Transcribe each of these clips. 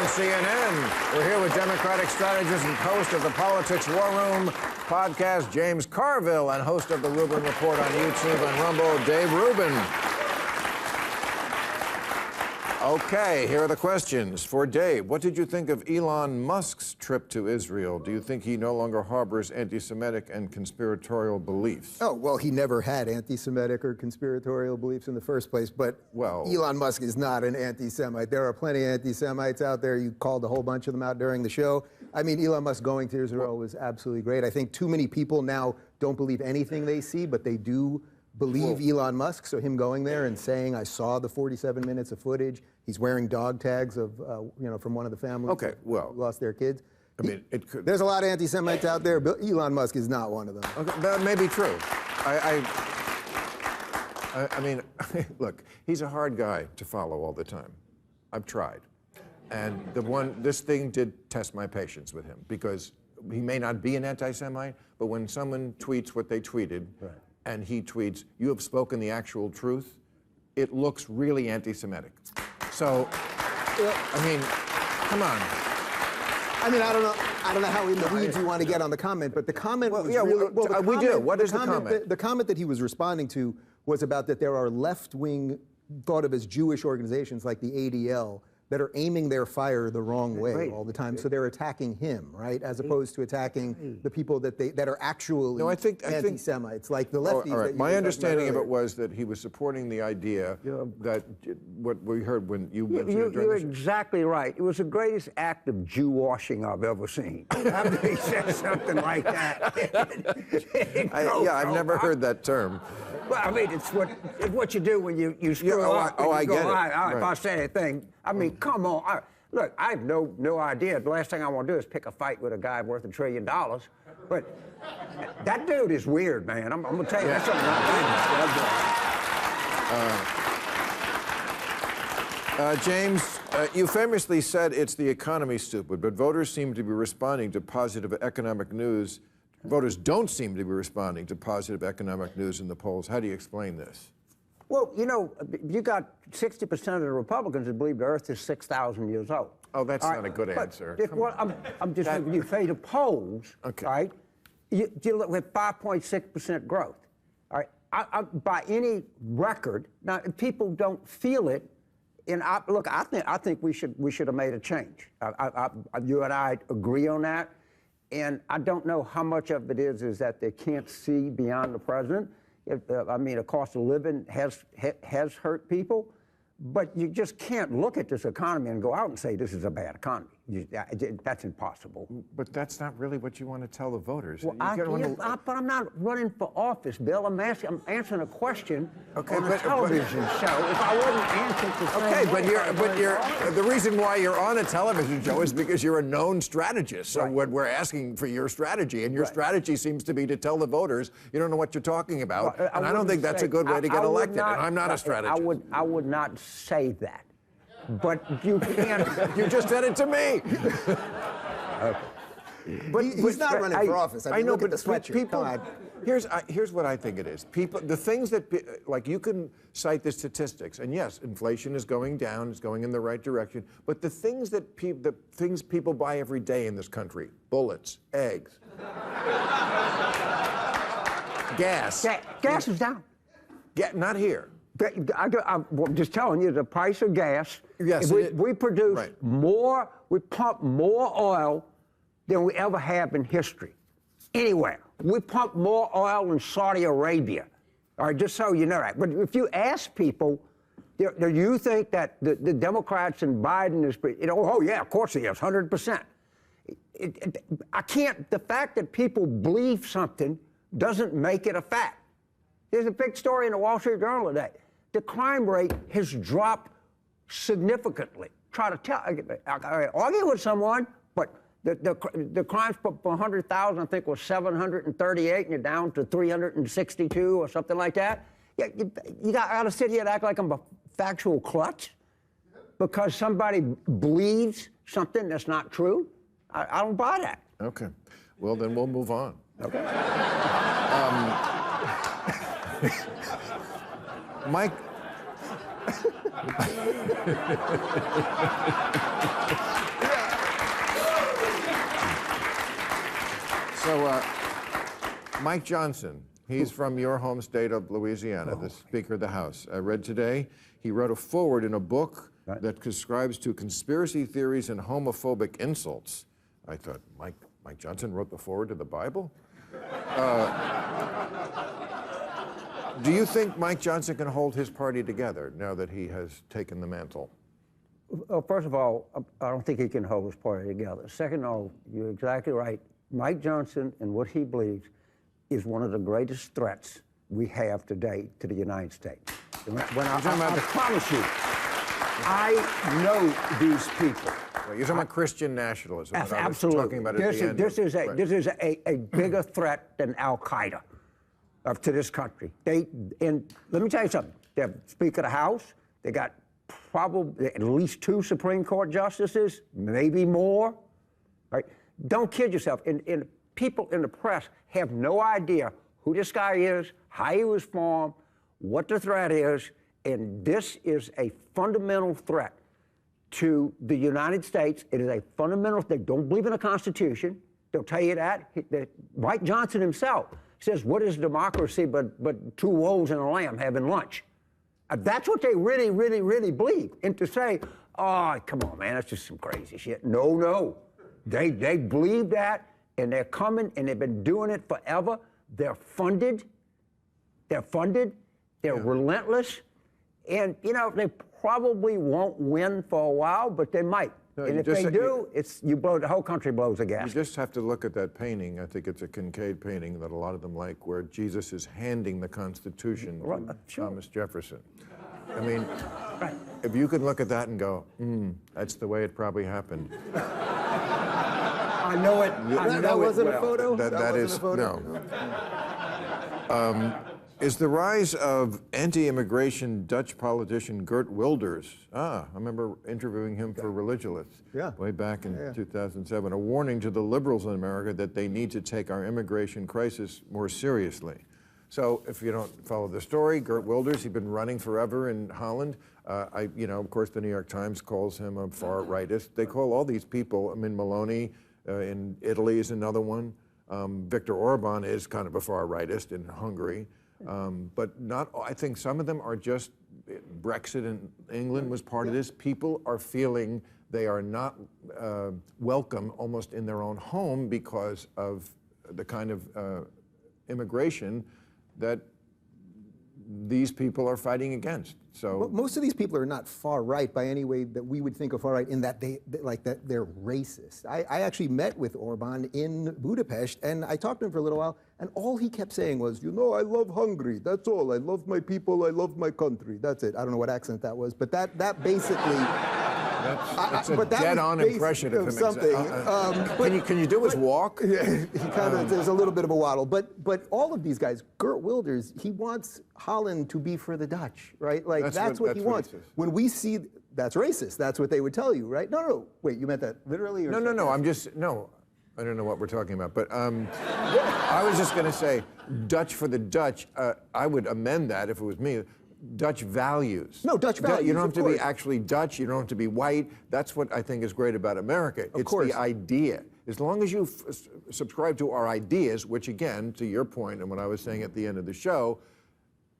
on CNN. We're here with Democratic strategist and host of the Politics War Room podcast, James Carville, and host of the Rubin Report on YouTube and Rumble, Dave Rubin. Okay, here are the questions. For Dave, what did you think of Elon Musk's trip to Israel? Do you think he no longer harbors anti-Semitic and conspiratorial beliefs? Oh, well, he never had anti-Semitic or conspiratorial beliefs in the first place, but Elon Musk is not an anti-Semite. There are plenty of anti-Semites out there. You called a whole bunch of them out during the show. I mean, Elon Musk going to Israel was absolutely great. I think too many people now don't believe anything they see, but they do believe Elon Musk, so him going there and saying, I saw the 47 minutes of footage, he's wearing dog tags of, from one of the families who lost their kids. I mean, there's a lot of anti-Semites out there, but Elon Musk is not one of them. Okay, that may be true. I mean, look, he's a hard guy to follow all the time. I've tried. And this thing did test my patience with him, because he may not be an anti-Semite, but when someone tweets what they tweeted, and he tweets, "You have spoken the actual truth," it looks really anti-Semitic. So, I mean, come on. I mean, I don't know how in the weeds you want to get on the comment, but the comment was really... we do. What is the comment? The comment that he was responding to was about that there are left-wing, thought of as Jewish organizations like the ADL, that are aiming their fire the wrong way all the time. So they're attacking him, right? As opposed to attacking the people that are actually anti-Semites, like the lefties. All right. My understanding of it was that he was supporting the idea that what we heard when you mentioned it during You're the show. exactly right. It was the greatest act of Jew washing I've ever seen. After he said something like that. I've never heard that term. Well, I mean, it's what you do when you screw up. I get it. If I say anything, I mean, come on. Look, I have no idea. The last thing I want to do is pick a fight with a guy worth $1 trillion. But that dude is weird, man. I'm going to tell you, that's something James, you famously said it's the economy, stupid, but voters seem to be responding to positive economic news. Voters don't seem to be responding to positive economic news in the polls. How do you explain this? Well, you got 60% of the Republicans that believe the Earth is 6,000 years old. Oh, that's not a good answer. I'm just giving you the polls, right? You look with 5.6% growth, all right? By any record, now people don't feel it. And I think we should have made a change. You and I agree on that. And I don't know how much of it is that they can't see beyond the president. I mean, the cost of living has hurt people, but you just can't look at this economy and go out and say this is a bad economy. That's impossible. But that's not really what you want to tell the voters. Well, but I'm not running for office, Bill. I'm answering a question on a television show. If I wasn't answering the same the reason why you're on a television show is because you're a known strategist. So when we're asking for your strategy, and your strategy seems to be to tell the voters you don't know what you're talking about, and I don't think that's a good way to get elected. And I'm not a strategist. I would not say that. But you can't. You just said it to me. But he's not running for office. I know, but the sweatshirt. People, here's what I think it is. The things that, like, you can cite the statistics, and yes, inflation is going down, it's going in the right direction. But the things that people buy every day in this country: bullets, eggs, gas. Gas is down. Not here. I'm just telling you, the price of gas. Yes, we produce more, we pump more oil than we ever have in history, anywhere. We pump more oil in Saudi Arabia. All right, just so you know that. But if you ask people, do you think that the Democrats and Biden is, oh yeah, of course he is, 100%. The fact that people believe something doesn't make it a fact. There's a big story in the Wall Street Journal today. The crime rate has dropped significantly. I argue with someone, but the crimes per 100,000, I think, was 738, and you're down to 362 or something like that. I got to sit here and act like I'm a factual klutz because somebody believes something that's not true. I don't buy that. Okay. Well, then we'll move on. Okay. Mike, So, Mike Johnson, he's from your home state of Louisiana, the Speaker of the House. I read today he wrote a foreword in a book that subscribes to conspiracy theories and homophobic insults. I thought, Mike Johnson wrote the foreword to the Bible? Do you think Mike Johnson can hold his party together now that he has taken the mantle? Well, first of all, I don't think he can hold his party together. Second of all, you're exactly right. Mike Johnson and what he believes is one of the greatest threats we have today to the United States. I promise you, I know these people. Well, you're talking about Christian nationalism. Absolutely. Talking about this is a bigger threat than Al-Qaeda to this country. And let me tell you something. They have Speaker of the House. They got probably at least 2 Supreme Court justices, maybe more. Right? Don't kid yourself. And people in the press have no idea who this guy is, how he was formed, what the threat is, and this is a fundamental threat to the United States. It is a fundamental. They don't believe in the Constitution. They'll tell you that. Mike Johnson himself says, "What is democracy but 2 wolves and a lamb having lunch?" That's what they really, really, really believe. And to say, "Oh, come on, man, that's just some crazy shit." No. They believe that, and they're coming, and they've been doing it forever. They're funded. They're relentless. And, they probably won't win for a while, but they might. No, and if they do, the whole country blows a gasket. You just have to look at that painting. I think it's a Kincaid painting that a lot of them like, where Jesus is handing the Constitution to Thomas Jefferson. I mean, if you can look at that and go, that's the way it probably happened. I know it. That wasn't a photo? That is, no. Is the rise of anti-immigration Dutch politician Geert Wilders, I remember interviewing him for Religulous way back in 2007, a warning to the liberals in America that they need to take our immigration crisis more seriously. So if you don't follow the story, Geert Wilders, he's been running forever in Holland. Of course, the New York Times calls him a far rightist. They call all these people, Maloney in Italy is another one. Viktor Orban is kind of a far rightist in Hungary. But I think some of them are just, Brexit in England was part of this. People are feeling they are not welcome almost in their own home because of the kind of immigration that these people are fighting against. So most of these people are not far right by any way that we would think of far right, in that they're racist. I actually met with Orban in Budapest, and I talked to him for a little while, and all he kept saying was, I love Hungary. That's all. I love my people. I love my country. That's it. I don't know what accent that was, but that basically. That's a dead-on impression of him. Something. Can you do his walk? Yeah, there's a little bit of a waddle. But all of these guys, Geert Wilders, he wants Holland to be for the Dutch, right? Like that's what he wants. When we see that's racist, that's what they would tell you, right? No. Wait, you meant that literally? Or no. I don't know what we're talking about, but I was just going to say Dutch for the Dutch. I would amend that if it was me. Dutch values. No, Dutch values. You don't have to be actually Dutch. You don't have to be white. That's what I think is great about America. It's the idea. As long as you subscribe to our ideas, which again, to your point and what I was saying at the end of the show,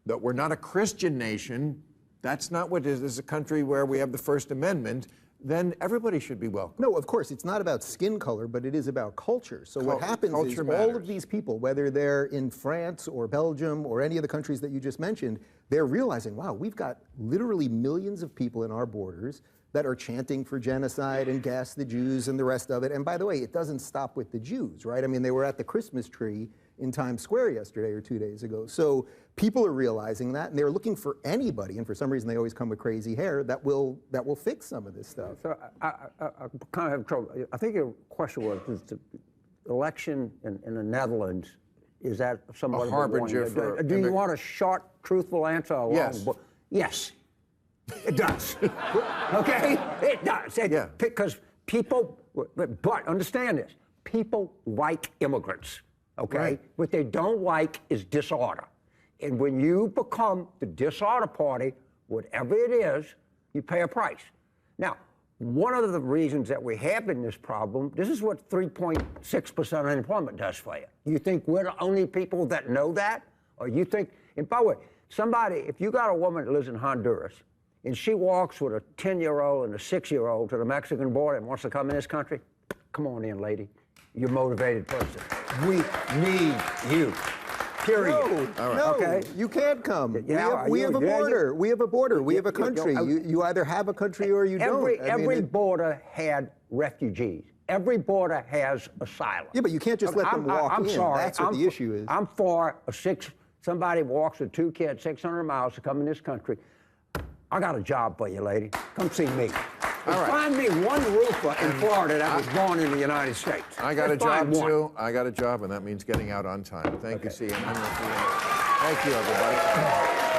that we're not a Christian nation. That's not what it is. This is a country where we have the First Amendment. Then everybody should be welcome. No, of course, it's not about skin color, but it is about culture. So what happens is all of these people, whether they're in France or Belgium or any of the countries that you just mentioned, they're realizing, wow, we've got literally millions of people in our borders that are chanting for genocide and gas the Jews and the rest of it. And by the way, it doesn't stop with the Jews, right? I mean, they were at the Christmas tree in Times Square yesterday or 2 days ago. So people are realizing that, and they're looking for anybody, and for some reason they always come with crazy hair, that will fix some of this stuff. So I kind of have trouble. I think your question was, is the election in the Netherlands, is that somewhat a harbinger for... Do you want a short, truthful answer? Yes. Yes, it does. Okay? It does. Because people, but understand this, people like immigrants, okay? Right. What they don't like is disorder. And when you become the disorder party, whatever it is, You pay a price. Now, one of the reasons that we're having this problem, this is what 3.6% unemployment does for you. You think we're the only people that know that? Or you think, and by the way, if you got a woman that lives in Honduras, and she walks with a 10-year-old and a 6-year-old to the Mexican border and wants to come in this country, come on in, lady. You're a motivated person. We need you. Period. No, okay. You can't come. We have a border. We have a border. We have a country. You either have a country or you don't. Every border had refugees. Every border has asylum. Yeah, but you can't just let them walk in. Sorry. That's what the issue is. I'm for somebody walks with 2 kids 600 miles to come in this country. I got a job for you, lady. Come see me. Find me one roofer in Florida that was born in the United States. I got a job, too. I got a job, and that means getting out on time. Thank you, CN. Thank you, everybody.